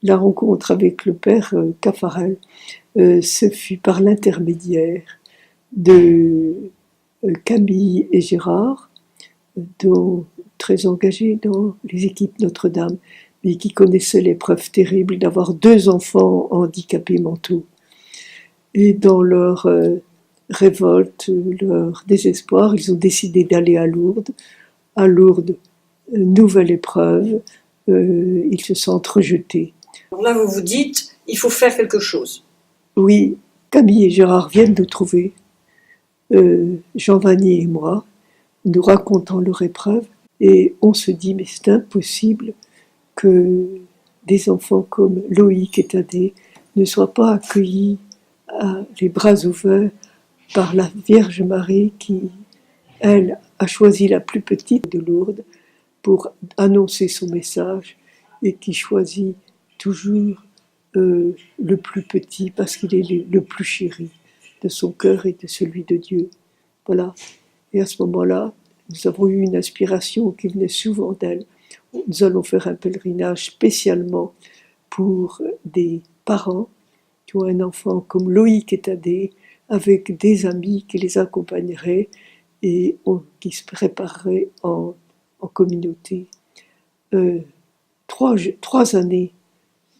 la rencontre avec le père Caffarel se fut par l'intermédiaire de Camille et Gérard, dont, très engagés dans les équipes Notre-Dame, mais qui connaissaient l'épreuve terrible d'avoir 2 enfants handicapés mentaux. Et dans leur révolte, leur désespoir, ils ont décidé d'aller à Lourdes. À Lourdes, nouvelle épreuve, ils se sentent rejetés. Alors là, vous vous dites, il faut faire quelque chose. Oui, Camille et Gérard viennent de trouver, Jean Vanier et moi, nous racontant leur épreuve, et on se dit, mais c'est impossible que des enfants comme Loïc et Thaddée ne soient pas accueillis à les bras ouverts par la Vierge Marie qui, elle, a choisi la plus petite de Lourdes pour annoncer son message et qui choisit toujours le plus petit parce qu'il est le plus chéri de son cœur et de celui de Dieu. Voilà. Et à ce moment-là, nous avons eu une inspiration qui venait souvent d'elle. Nous allons faire un pèlerinage spécialement pour des parents qui ont un enfant comme Loïc et Thaddée, avec des amis qui les accompagneraient et qui se prépareraient en communauté. 3 années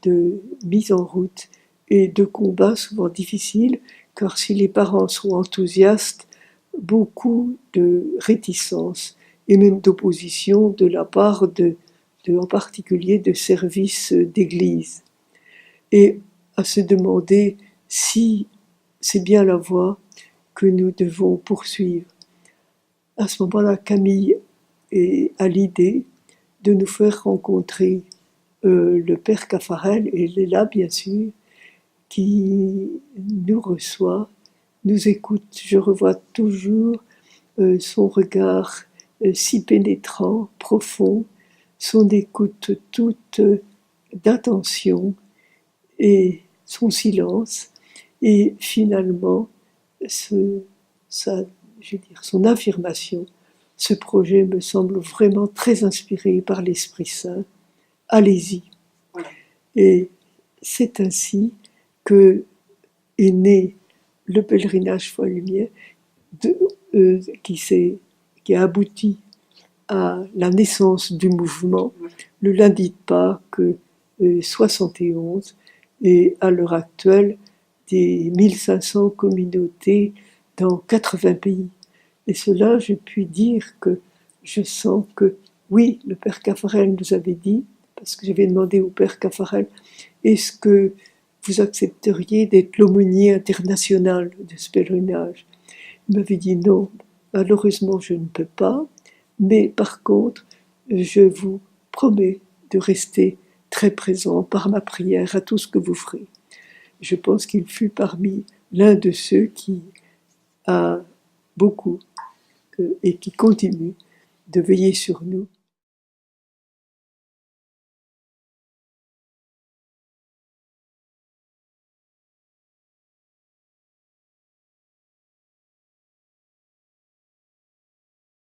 de mise en route et de combats souvent difficiles, car si les parents sont enthousiastes, beaucoup de réticence et même d'opposition de la part en particulier de services d'église. Et à se demander si c'est bien la voie que nous devons poursuivre. À ce moment-là, Camille a l'idée de nous faire rencontrer le père Caffarel, et il est là bien sûr, qui nous reçoit, nous écoute. Je revois toujours son regard si pénétrant, profond, son écoute toute d'attention et son silence, et finalement son affirmation. Ce projet me semble vraiment très inspiré par l'Esprit Saint. Allez-y. Et c'est ainsi que est né le pèlerinage Foi et Lumière, qui a abouti à la naissance du mouvement le lundi de Pâques 71, et à l'heure actuelle des 1500 communautés dans 80 pays. Et cela, je puis dire que je sens que, oui, le père Caffarel nous avait dit, parce que j'avais demandé au père Caffarel, est-ce que vous accepteriez d'être l'aumônier international de ce pèlerinage? Il m'avait dit non, malheureusement je ne peux pas, mais par contre, je vous promets de rester très présent par ma prière à tout ce que vous ferez. Je pense qu'il fut parmi l'un de ceux qui a beaucoup et qui continue de veiller sur nous.